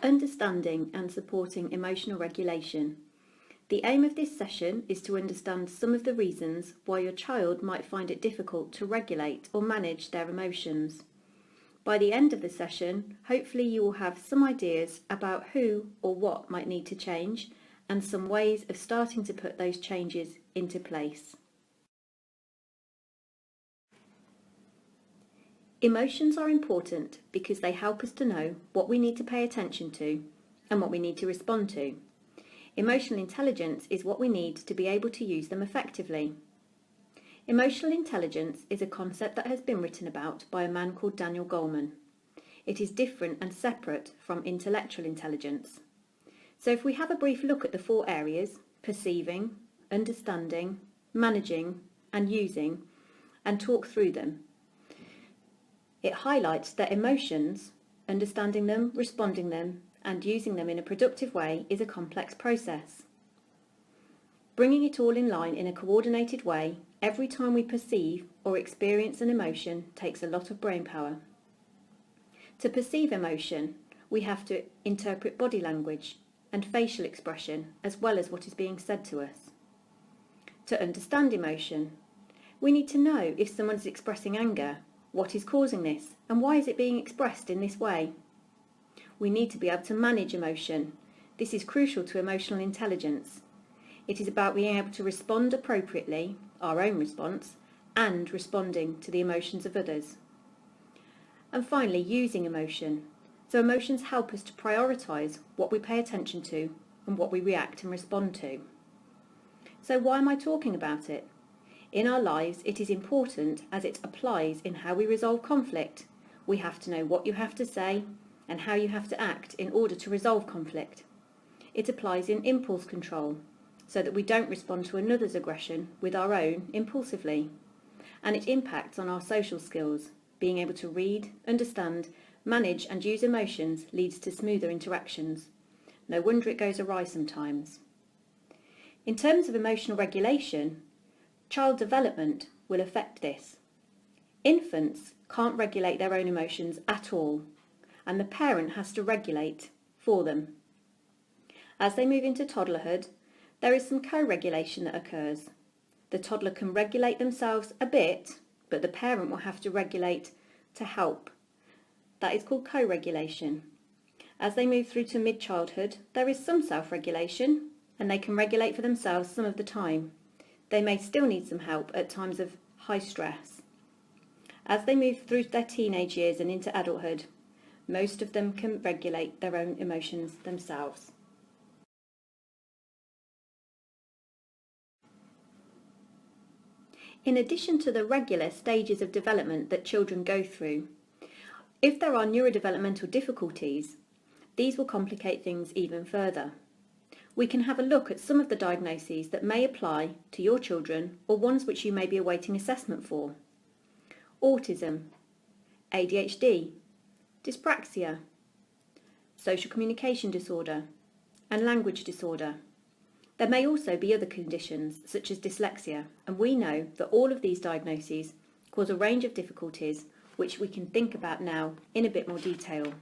Understanding and supporting emotional regulation. The aim of this session is to understand some of the reasons why your child might find it difficult to regulate or manage their emotions. By the end of the session, hopefully you will have some ideas about who or what might need to change and some ways of starting to put those changes into place. Emotions are important because they help us to know what we need to pay attention to and what we need to respond to. Emotional intelligence is what we need to be able to use them effectively. Emotional intelligence is a concept that has been written about by a man called Daniel Goleman. It is different and separate from intellectual intelligence. So if we have a brief look at the 4 areas, perceiving, understanding, managing and using, and talk through them, it highlights that emotions, understanding them, responding them, and using them in a productive way is a complex process. Bringing it all in line in a coordinated way every time we perceive or experience an emotion takes a lot of brain power. To perceive emotion, we have to interpret body language and facial expression as well as what is being said to us. To understand emotion, we need to know if someone is expressing anger, what is causing this, and why is it being expressed in this way. We need to be able to manage emotion. This is crucial to emotional intelligence. It is about being able to respond appropriately, our own response, and responding to the emotions of others. And finally, using emotion. So emotions help us to prioritise what we pay attention to and what we react and respond to. So why am I talking about it? In our lives, it is important as it applies in how we resolve conflict. We have to know what you have to say and how you have to act in order to resolve conflict. It applies in impulse control, so that we don't respond to another's aggression with our own impulsively. And it impacts on our social skills. Being able to read, understand, manage and use emotions leads to smoother interactions. No wonder it goes awry sometimes. In terms of emotional regulation, child development will affect this. Infants can't regulate their own emotions at all, and the parent has to regulate for them. As they move into toddlerhood, there is some co-regulation that occurs. The toddler can regulate themselves a bit, but the parent will have to regulate to help. That is called co-regulation. As they move through to mid-childhood, there is some self-regulation, and they can regulate for themselves some of the time. They may still need some help at times of high stress. As they move through their teenage years and into adulthood, most of them can regulate their own emotions themselves. In addition to the regular stages of development that children go through, if there are neurodevelopmental difficulties, these will complicate things even further. We can have a look at some of the diagnoses that may apply to your children or ones which you may be awaiting assessment for. Autism, ADHD, dyspraxia, social communication disorder, and language disorder. There may also be other conditions such as dyslexia, and we know that all of these diagnoses cause a range of difficulties which we can think about now in a bit more detail.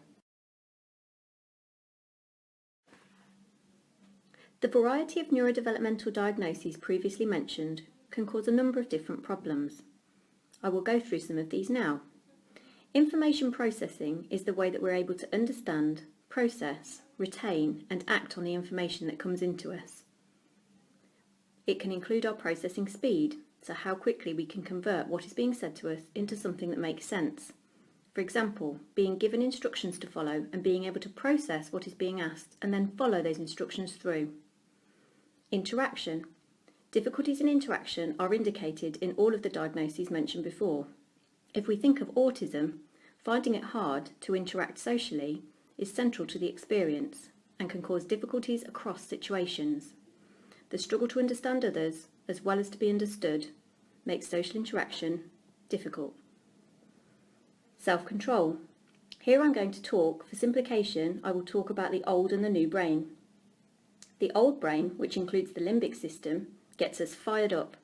The variety of neurodevelopmental diagnoses previously mentioned can cause a number of different problems. I will go through some of these now. Information processing is the way that we're able to understand, process, retain and act on the information that comes into us. It can include our processing speed, so how quickly we can convert what is being said to us into something that makes sense. For example, being given instructions to follow and being able to process what is being asked and then follow those instructions through. Interaction. Difficulties in interaction are indicated in all of the diagnoses mentioned before. If we think of autism, finding it hard to interact socially is central to the experience and can cause difficulties across situations. The struggle to understand others, as well as to be understood, makes social interaction difficult. Self-control. Here I'm going to talk, for simplification, I will talk about the old and the new brain. The old brain, which includes the limbic system, gets us fired up.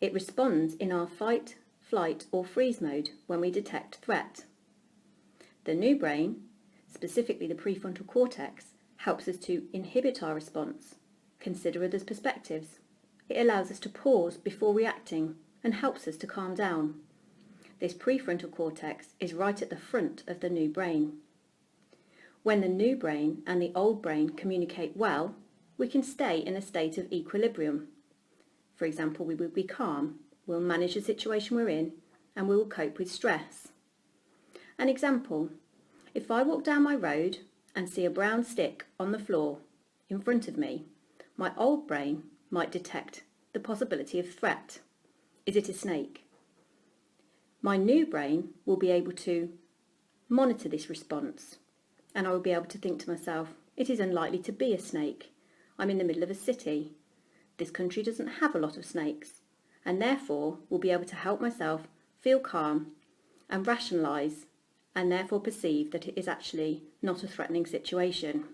It responds in our fight, flight or freeze mode when we detect threat. The new brain specifically the prefrontal cortex, helps us to inhibit our response, consider others' perspectives. It allows us to pause before reacting and helps us to calm down. This prefrontal cortex is right at the front of the new brain. When the new brain and the old brain communicate well, we can stay in a state of equilibrium. For example, we will be calm, we'll manage the situation we're in, and we will cope with stress. An example, if I walk down my road and see a brown stick on the floor in front of me, my old brain might detect the possibility of threat. Is it a snake? My new brain will be able to monitor this response, and I will be able to think to myself, it is unlikely to be a snake. I'm in the middle of a city. This country doesn't have a lot of snakes, and therefore will be able to help myself feel calm and rationalise, and therefore perceive that it is actually not a threatening situation.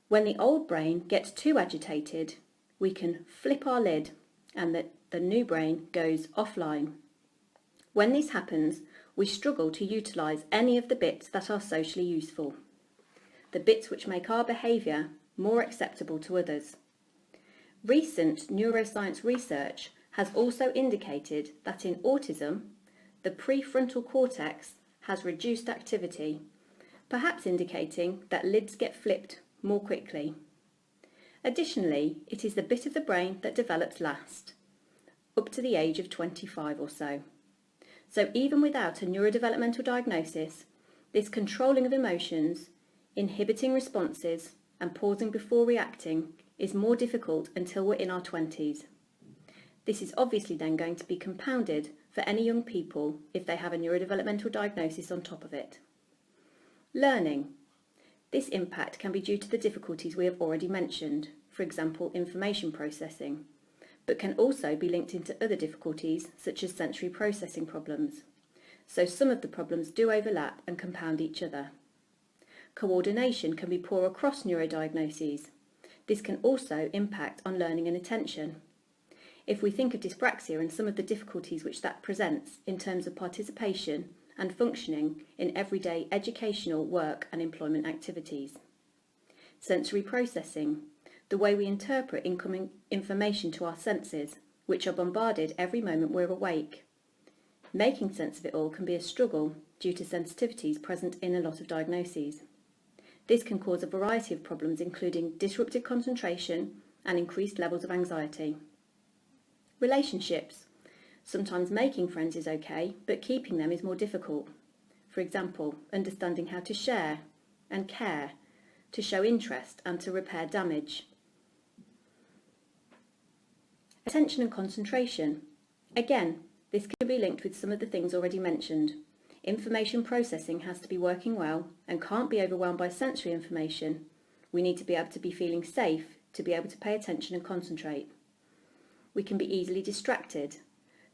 When the old brain gets too agitated, we can flip our lid and the new brain goes offline. When this happens, we struggle to utilise any of the bits that are socially useful, the bits which make our behaviour more acceptable to others. Recent neuroscience research has also indicated that in autism, the prefrontal cortex has reduced activity, perhaps indicating that lids get flipped more quickly. Additionally, it is the bit of the brain that develops last, up to the age of 25 or so. So even without a neurodevelopmental diagnosis, this controlling of emotions, inhibiting responses, and pausing before reacting is more difficult until we're in our 20s. This is obviously then going to be compounded for any young people if they have a neurodevelopmental diagnosis on top of it. Learning. This impact can be due to the difficulties we have already mentioned, for example, information processing, but can also be linked into other difficulties such as sensory processing problems. So some of the problems do overlap and compound each other. Coordination can be poor across neurodiagnoses. This can also impact on learning and attention. If we think of dyspraxia and some of the difficulties which that presents in terms of participation and functioning in everyday educational, work and employment activities. Sensory processing, the way we interpret incoming information to our senses, which are bombarded every moment we're awake. Making sense of it all can be a struggle due to sensitivities present in a lot of diagnoses. This can cause a variety of problems, including disrupted concentration and increased levels of anxiety. Relationships. Sometimes making friends is okay, but keeping them is more difficult. For example, understanding how to share and care, to show interest and to repair damage. Attention and concentration. Again, this can be linked with some of the things already mentioned. Information processing has to be working well and can't be overwhelmed by sensory information. We need to be able to be feeling safe to be able to pay attention and concentrate. We can be easily distracted.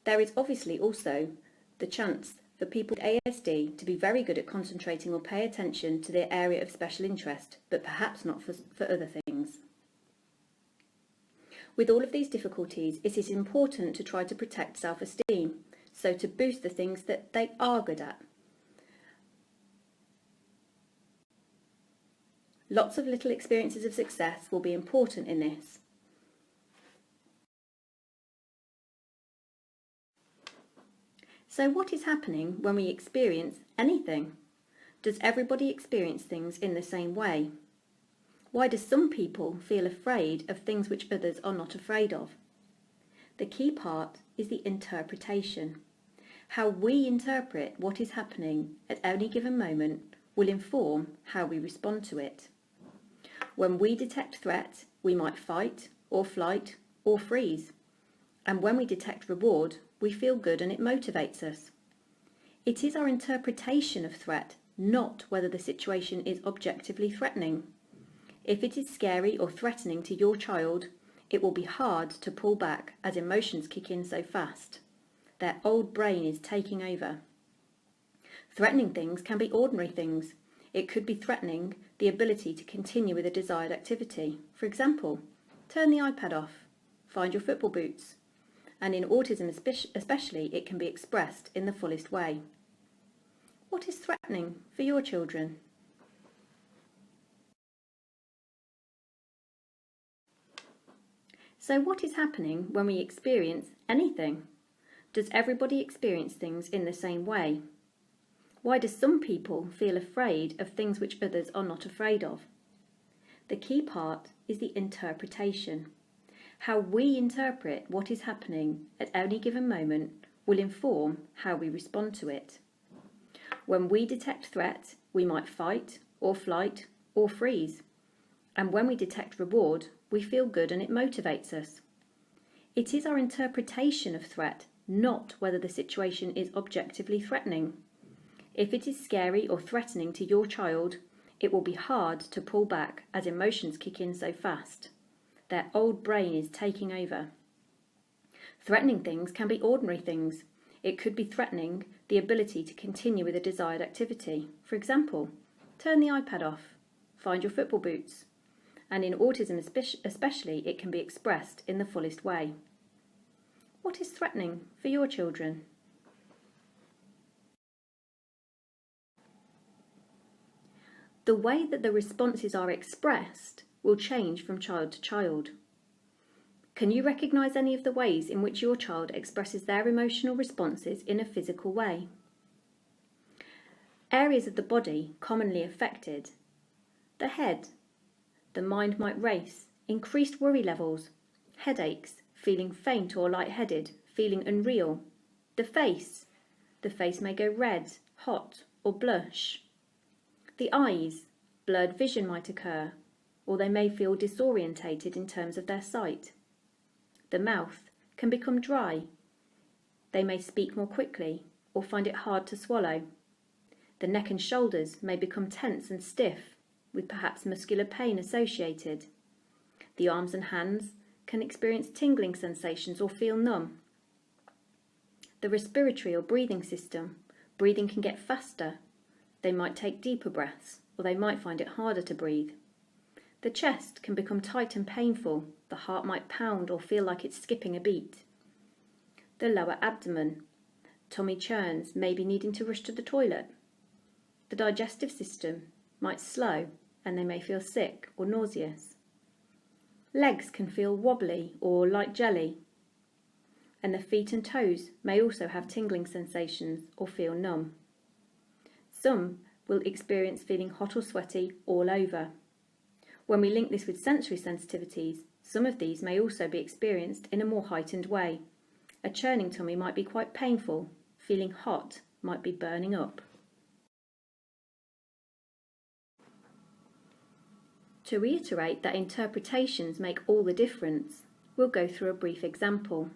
There is obviously also the chance for people with ASD to be very good at concentrating or pay attention to their area of special interest, but perhaps not for other things. With all of these difficulties, it is important to try to protect self-esteem, so to boost the things that they are good at. Lots of little experiences of success will be important in this. So what is happening when we experience anything? Does everybody experience things in the same way? Why do some people feel afraid of things which others are not afraid of? The key part is the interpretation. How we interpret what is happening at any given moment will inform how we respond to it. When we detect threat, we might fight or flight or freeze. And when we detect reward, we feel good and it motivates us. It is our interpretation of threat, not whether the situation is objectively threatening. If it is scary or threatening to your child, it will be hard to pull back as emotions kick in so fast. Their old brain is taking over. Threatening things can be ordinary things. It could be threatening the ability to continue with a desired activity. For example, turn the iPad off, find your football boots. And in autism especially, it can be expressed in the fullest way. What is threatening for your children? So what is happening when we experience anything? Does everybody experience things in the same way? Why do some people feel afraid of things which others are not afraid of? The key part is the interpretation. How we interpret what is happening at any given moment will inform how we respond to it. When we detect threat, we might fight or flight or freeze. And when we detect reward, we feel good and it motivates us. It is our interpretation of threat, not whether the situation is objectively threatening. If it is scary or threatening to your child, it will be hard to pull back as emotions kick in so fast. Their old brain is taking over. Threatening things can be ordinary things. It could be threatening the ability to continue with a desired activity. For example, turn the iPad off, find your football boots. And in autism especially, it can be expressed in the fullest way. What is threatening for your children? The way that the responses are expressed will change from child to child. Can you recognise any of the ways in which your child expresses their emotional responses in a physical way? Areas of the body commonly affected: the head. The mind might race, increased worry levels, headaches, feeling faint or lightheaded, feeling unreal. The face may go red, hot or blush. The eyes, blurred vision might occur, or they may feel disorientated in terms of their sight. The mouth can become dry. They may speak more quickly or find it hard to swallow. The neck and shoulders may become tense and stiff, with perhaps muscular pain associated. The arms and hands can experience tingling sensations or feel numb. The respiratory or breathing system, breathing can get faster. They might take deeper breaths, or they might find it harder to breathe. The chest can become tight and painful. The heart might pound or feel like it's skipping a beat. The lower abdomen, tummy churns, maybe needing to rush to the toilet. The digestive system might slow, and they may feel sick or nauseous. Legs can feel wobbly or like jelly, and the feet and toes may also have tingling sensations or feel numb. Some will experience feeling hot or sweaty all over. When we link this with sensory sensitivities, some of these may also be experienced in a more heightened way. A churning tummy might be quite painful. Feeling hot might be burning up. To reiterate that interpretations make all the difference, we'll go through a brief example.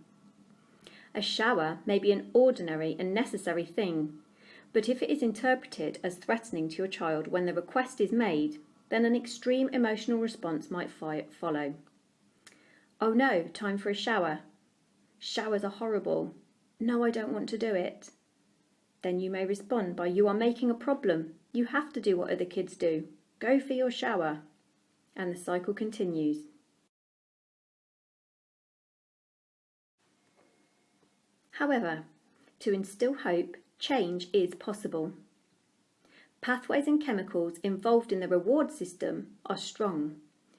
A shower may be an ordinary and necessary thing, but if it is interpreted as threatening to your child when the request is made, then an extreme emotional response might follow. Oh no, time for a shower. Showers are horrible. No, I don't want to do it. Then you may respond by, you are making a problem. You have to do what other kids do. Go for your shower. And the cycle continues. However, to instill hope, change is possible. Pathways and chemicals involved in the reward system are strong.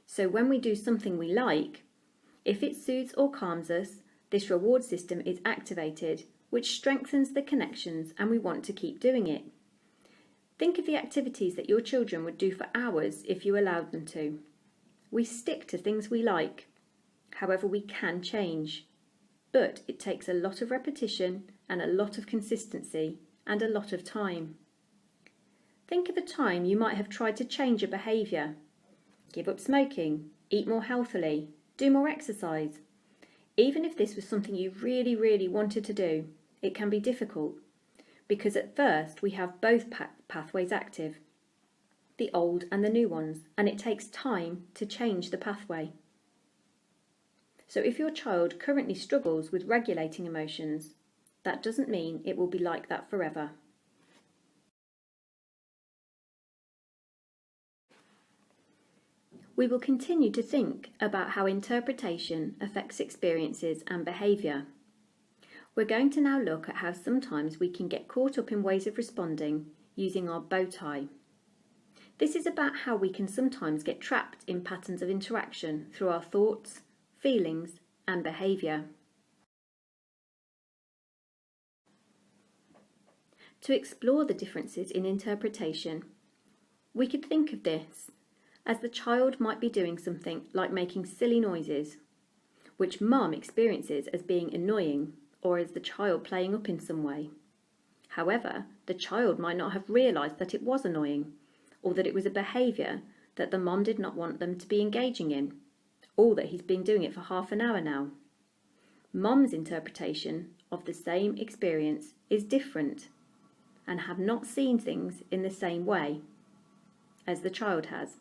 So when we do something we like, if it soothes or calms us, this reward system is activated, which strengthens the connections, and we want to keep doing it. Think of the activities that your children would do for hours if you allowed them to. We stick to things we like. However, we can change. But it takes a lot of repetition and a lot of consistency and a lot of time. Think of a time you might have tried to change a behaviour. Give up smoking, eat more healthily, do more exercise. Even if this was something you really, really wanted to do, it can be difficult because at first we have both pathways active, the old and the new ones, and it takes time to change the pathway. So if your child currently struggles with regulating emotions, that doesn't mean it will be like that forever. We will continue to think about how interpretation affects experiences and behaviour. We're going to now look at how sometimes we can get caught up in ways of responding using our bow tie. This is about how we can sometimes get trapped in patterns of interaction through our thoughts, feelings, and behaviour. To explore the differences in interpretation, we could think of this as the child might be doing something like making silly noises, which mum experiences as being annoying or as the child playing up in some way. However, the child might not have realised that it was annoying, or that it was a behaviour that the mum did not want them to be engaging in, or that he's been doing it for half an hour now. Mum's interpretation of the same experience is different and have not seen things in the same way as the child has.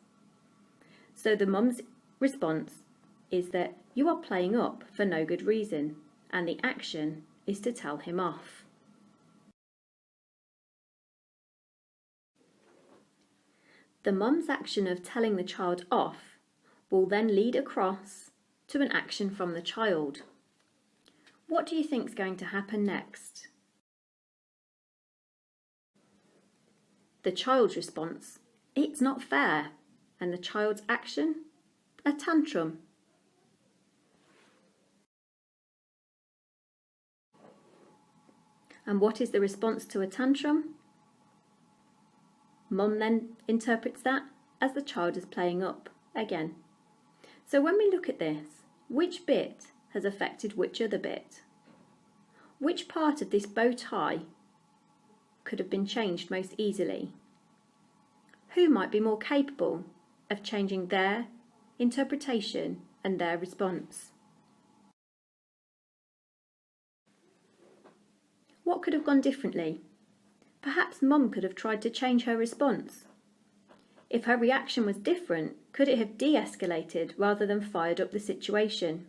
So the mum's response is that you are playing up for no good reason, and the action is to tell him off. The mum's action of telling the child off will then lead across to an action from the child. What do you think is going to happen next? The child's response, it's not fair, and the child's action, a tantrum. And what is the response to a tantrum? Mum then interprets that as the child is playing up again. So when we look at this, which bit has affected which other bit? Which part of this bow tie could have been changed most easily? Who might be more capable of changing their interpretation and their response? What could have gone differently? Perhaps Mum could have tried to change her response. If her reaction was different, could it have de-escalated rather than fired up the situation?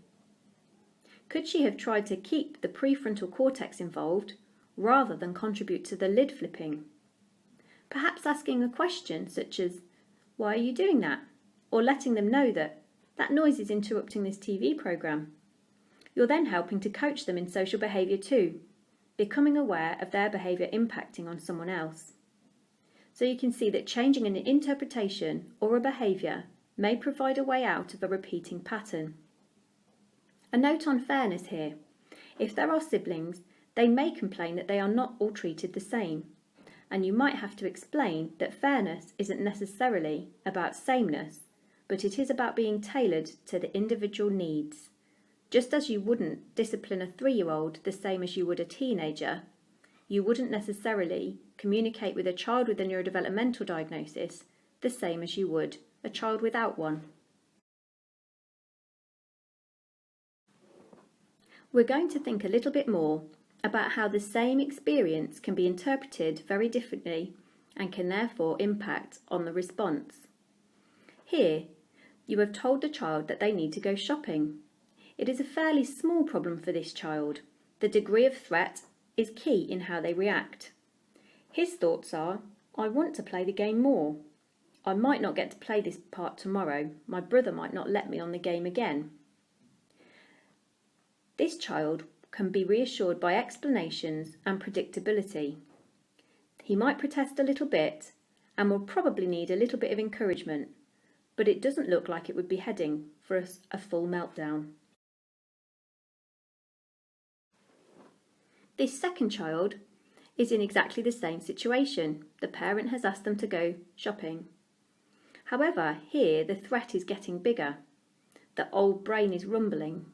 Could she have tried to keep the prefrontal cortex involved rather than contribute to the lid flipping? Perhaps asking a question such as, "Why are you doing that?" or letting them know that that noise is interrupting this TV programme. You're then helping to coach them in social behaviour too, becoming aware of their behaviour impacting on someone else. So you can see that changing an interpretation or a behaviour may provide a way out of a repeating pattern. A note on fairness here. If there are siblings, they may complain that they are not all treated the same, and you might have to explain that fairness isn't necessarily about sameness, but it is about being tailored to the individual needs. Just as you wouldn't discipline a 3-year-old the same as you would a teenager, you wouldn't necessarily communicate with a child with a neurodevelopmental diagnosis the same as you would a child without one. We're going to think a little bit more about how the same experience can be interpreted very differently and can therefore impact on the response. Here, you have told the child that they need to go shopping. It is a fairly small problem for this child. The degree of threat is key in how they react. His thoughts are, I want to play the game more. I might not get to play this part tomorrow. My brother might not let me on the game again. This child can be reassured by explanations and predictability. He might protest a little bit and will probably need a little bit of encouragement, but it doesn't look like it would be heading for a full meltdown. This second child is in exactly the same situation. The parent has asked them to go shopping. However, here the threat is getting bigger. The old brain is rumbling.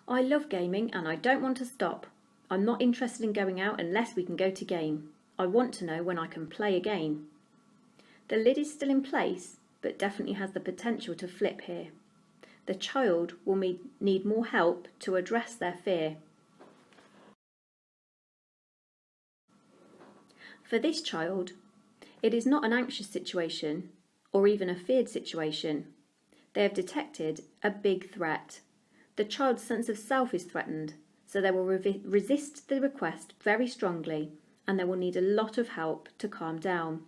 I love gaming and I don't want to stop. I'm not interested in going out unless we can go to game. I want to know when I can play again. The lid is still in place, but definitely has the potential to flip here. The child will need more help to address their fear. For this child, it is not an anxious situation or even a feared situation. They have detected a big threat. The child's sense of self is threatened, so they will resist the request very strongly and they will need a lot of help to calm down.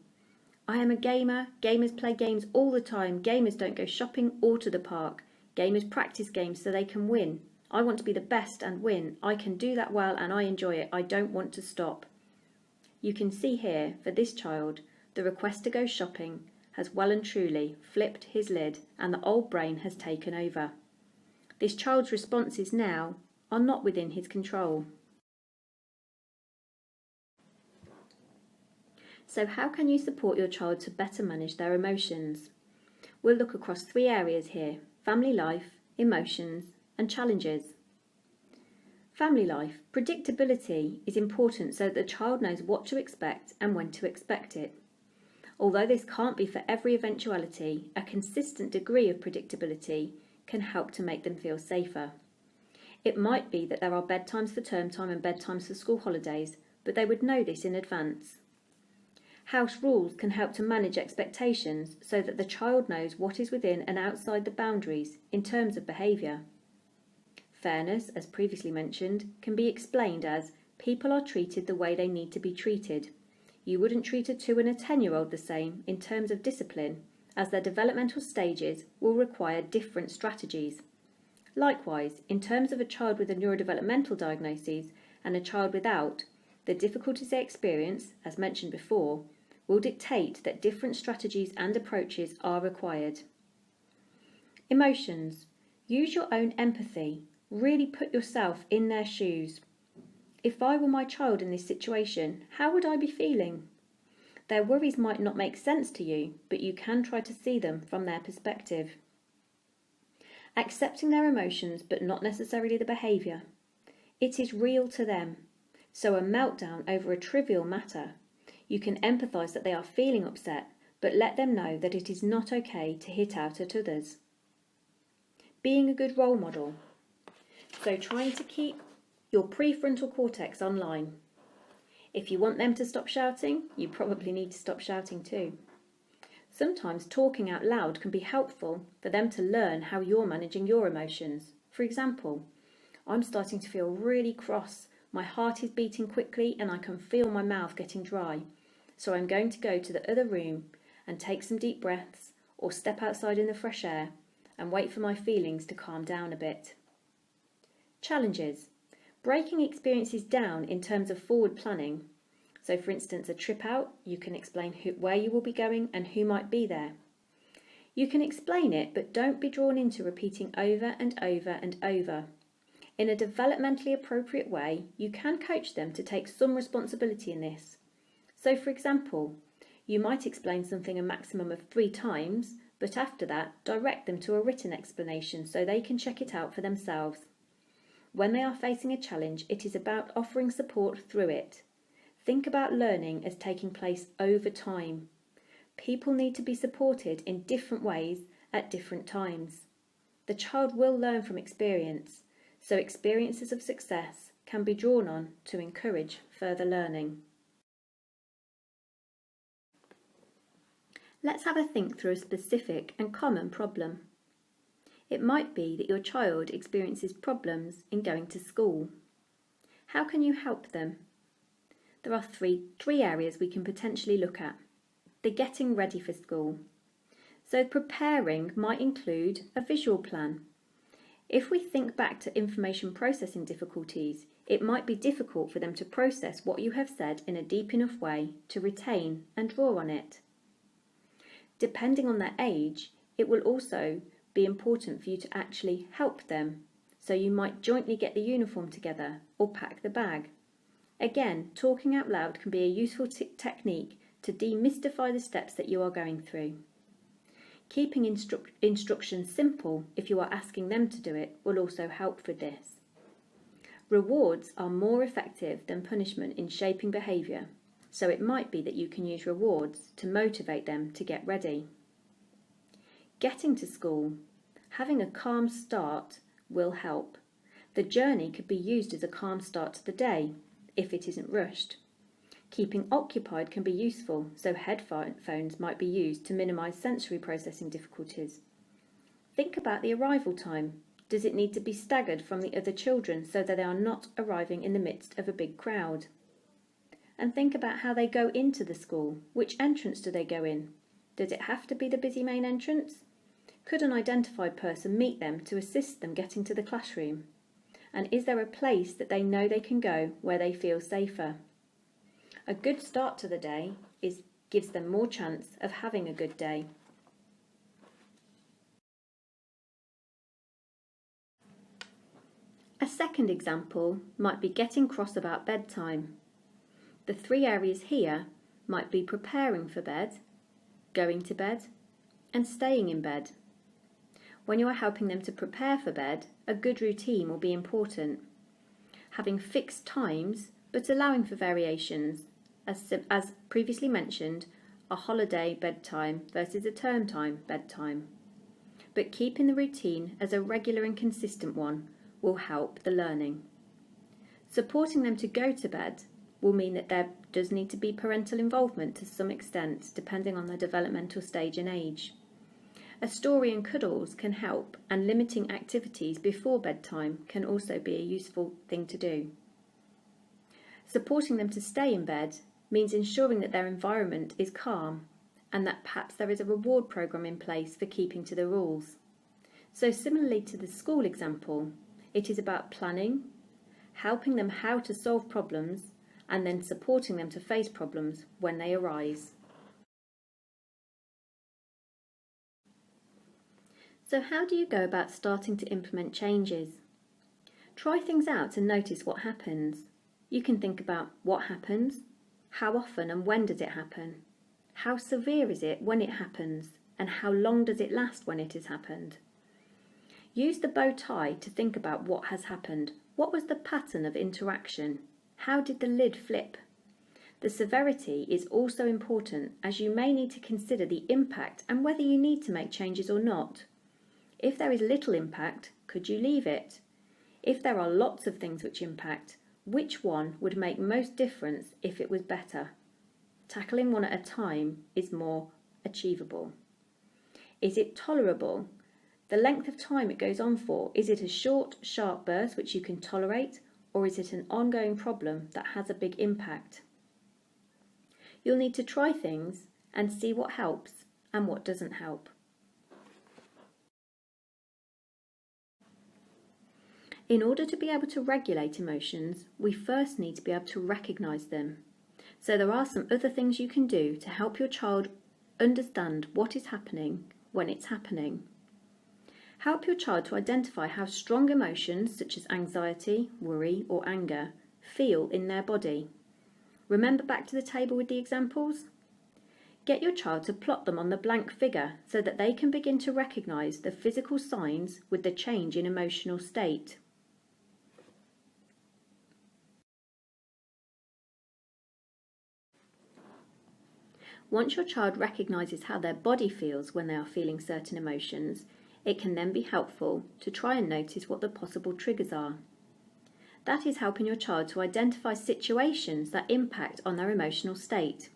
I am a gamer. Gamers play games all the time. Gamers don't go shopping or to the park. Gamers practice games so they can win. I want to be the best and win. I can do that well and I enjoy it. I don't want to stop. You can see here, for this child, the request to go shopping has well and truly flipped his lid and the old brain has taken over. This child's responses now are not within his control. So how can you support your child to better manage their emotions? We'll look across 3 areas here: family life, emotions, and challenges. Family life. Predictability is important so that the child knows what to expect and when to expect it. Although this can't be for every eventuality, a consistent degree of predictability can help to make them feel safer. It might be that there are bedtimes for term time and bedtimes for school holidays, but they would know this in advance. House rules can help to manage expectations so that the child knows what is within and outside the boundaries in terms of behaviour. Fairness, as previously mentioned, can be explained as people are treated the way they need to be treated. You wouldn't treat a 2 and a 10-year-old the same in terms of discipline, as their developmental stages will require different strategies. Likewise, in terms of a child with a neurodevelopmental diagnosis and a child without, the difficulties they experience, as mentioned before, will dictate that different strategies and approaches are required. Emotions. Use your own empathy. Really put yourself in their shoes. If I were my child in this situation, how would I be feeling? Their worries might not make sense to you, but you can try to see them from their perspective. Accepting their emotions, but not necessarily the behaviour. It is real to them. So a meltdown over a trivial matter, you can empathise that they are feeling upset, but let them know that it is not okay to hit out at others. Being a good role model. So trying to keep your prefrontal cortex online. If you want them to stop shouting, you probably need to stop shouting too. Sometimes talking out loud can be helpful for them to learn how you're managing your emotions. For example, I'm starting to feel really cross. My heart is beating quickly and I can feel my mouth getting dry. So I'm going to go to the other room and take some deep breaths or step outside in the fresh air and wait for my feelings to calm down a bit. Challenges. Breaking experiences down in terms of forward planning. So for instance, a trip out, you can explain where you will be going and who might be there. You can explain it, but don't be drawn into repeating over and over and over. In a developmentally appropriate way, you can coach them to take some responsibility in this. So for example, you might explain something a maximum of 3 times, but after that, direct them to a written explanation so they can check it out for themselves. When they are facing a challenge, it is about offering support through it. Think about learning as taking place over time. People need to be supported in different ways at different times. The child will learn from experience, so experiences of success can be drawn on to encourage further learning. Let's have a think through a specific and common problem. It might be that your child experiences problems in going to school. How can you help them? There are three areas we can potentially look at. The getting ready for school. So preparing might include a visual plan. If we think back to information processing difficulties, it might be difficult for them to process what you have said in a deep enough way to retain and draw on it. Depending on their age, it will also be important for you to actually help them. So you might jointly get the uniform together or pack the bag. Again, talking out loud can be a useful technique to demystify the steps that you are going through. Keeping instructions simple if you are asking them to do it will also help with this. Rewards are more effective than punishment in shaping behaviour, so it might be that you can use rewards to motivate them to get ready. Getting to school. Having a calm start will help. The journey could be used as a calm start to the day if it isn't rushed. Keeping occupied can be useful, so headphones might be used to minimise sensory processing difficulties. Think about the arrival time. Does it need to be staggered from the other children so that they are not arriving in the midst of a big crowd? And think about how they go into the school. Which entrance do they go in? Does it have to be the busy main entrance? Could an identified person meet them to assist them getting to the classroom? And is there a place that they know they can go where they feel safer? A good start to the day gives them more chance of having a good day. A second example might be getting cross about bedtime. The 3 areas here might be preparing for bed, going to bed, and staying in bed. When you are helping them to prepare for bed, a good routine will be important. Having fixed times, but allowing for variations, as previously mentioned, a holiday bedtime versus a term time bedtime. But keeping the routine as a regular and consistent one will help the learning. Supporting them to go to bed will mean that there does need to be parental involvement to some extent, depending on their developmental stage and age. A story and cuddles can help, and limiting activities before bedtime can also be a useful thing to do. Supporting them to stay in bed means ensuring that their environment is calm and that perhaps there is a reward programme in place for keeping to the rules. So similarly to the school example, it is about planning, helping them how to solve problems, and then supporting them to face problems when they arise. So how do you go about starting to implement changes? Try things out and notice what happens. You can think about what happens, how often and when does it happen, how severe is it when it happens, and how long does it last when it has happened. Use the bow tie to think about what has happened. What was the pattern of interaction? How did the lid flip? The severity is also important, as you may need to consider the impact and whether you need to make changes or not. If there is little impact, could you leave it? If there are lots of things which impact, which one would make most difference if it was better? Tackling one at a time is more achievable. Is it tolerable? The length of time it goes on for, is it a short, sharp burst which you can tolerate, or is it an ongoing problem that has a big impact? You'll need to try things and see what helps and what doesn't help. In order to be able to regulate emotions, we first need to be able to recognise them. So there are some other things you can do to help your child understand what is happening when it's happening. Help your child to identify how strong emotions such as anxiety, worry or anger feel in their body. Remember back to the table with the examples? Get your child to plot them on the blank figure so that they can begin to recognise the physical signs with the change in emotional state. Once your child recognises how their body feels when they are feeling certain emotions, it can then be helpful to try and notice what the possible triggers are. That is helping your child to identify situations that impact on their emotional state.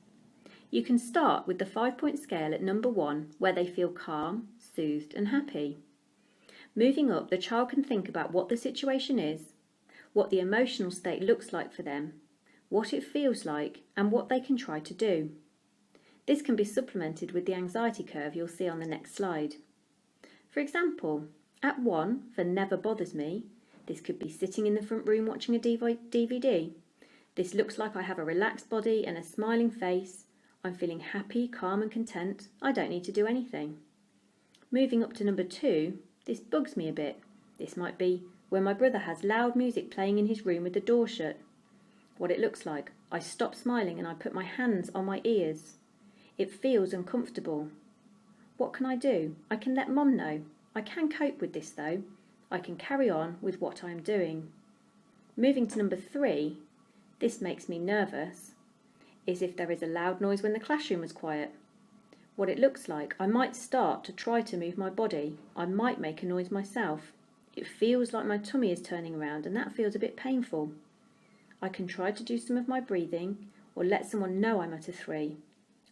You can start with the 5-point scale at number 1, where they feel calm, soothed and happy. Moving up, the child can think about what the situation is, what the emotional state looks like for them, what it feels like, and what they can try to do. This can be supplemented with the anxiety curve you'll see on the next slide. For example, at 1 for never bothers me, this could be sitting in the front room watching a DVD. This looks like I have a relaxed body and a smiling face. I'm feeling happy, calm and content. I don't need to do anything. Moving up to number 2, this bugs me a bit. This might be when my brother has loud music playing in his room with the door shut. What it looks like, I stop smiling and I put my hands on my ears. It feels uncomfortable. What can I do? I can let Mum know. I can cope with this though. I can carry on with what I am doing. Moving to number 3, this makes me nervous, is if there is a loud noise when the classroom is quiet. What it looks like, I might start to try to move my body. I might make a noise myself. It feels like my tummy is turning around and that feels a bit painful. I can try to do some of my breathing or let someone know I'm at a 3.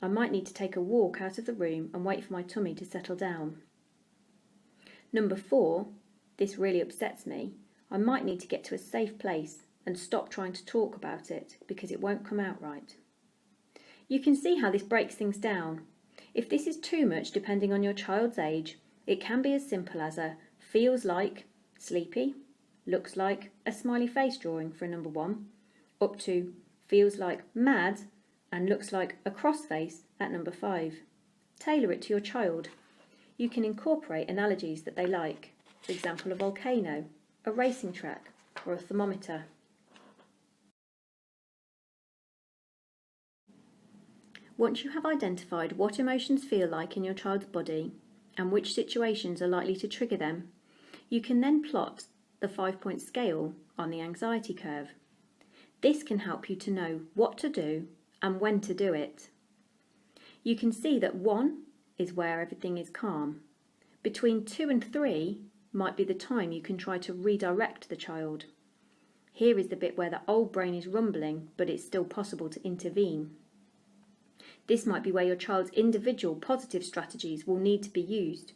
I might need to take a walk out of the room and wait for my tummy to settle down. Number 4, this really upsets me. I might need to get to a safe place and stop trying to talk about it because it won't come out right. You can see how this breaks things down. If this is too much, depending on your child's age, it can be as simple as a feels like sleepy, looks like a smiley face drawing for a number 1, up to feels like mad and looks like a cross face at number 5. Tailor it to your child. You can incorporate analogies that they like, for example a volcano, a racing track or a thermometer. Once you have identified what emotions feel like in your child's body and which situations are likely to trigger them, you can then plot the 5-point scale on the anxiety curve. This can help you to know what to do and when to do it. You can see that 1 is where everything is calm. Between 2 and 3 might be the time you can try to redirect the child. Here is the bit where the old brain is rumbling, but it's still possible to intervene. This might be where your child's individual positive strategies will need to be used.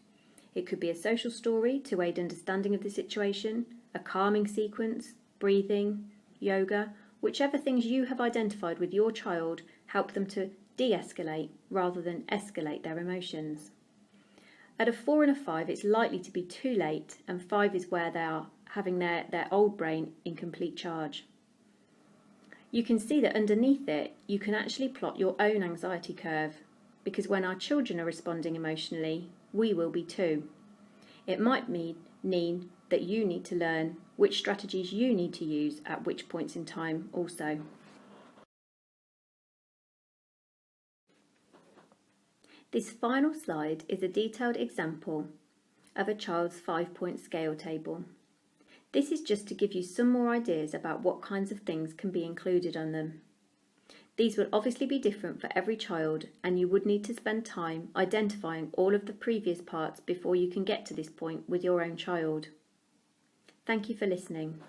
It could be a social story to aid understanding of the situation, a calming sequence, breathing, yoga, whichever things you have identified with your child help them to de-escalate rather than escalate their emotions. At a 4 and a 5, it's likely to be too late, and 5 is where they are having their old brain in complete charge. You can see that underneath it, you can actually plot your own anxiety curve, because when our children are responding emotionally, we will be too. It might mean that you need to learn which strategies you need to use at which points in time also. This final slide is a detailed example of a child's 5-point scale table. This is just to give you some more ideas about what kinds of things can be included on them. These will obviously be different for every child, and you would need to spend time identifying all of the previous parts before you can get to this point with your own child. Thank you for listening.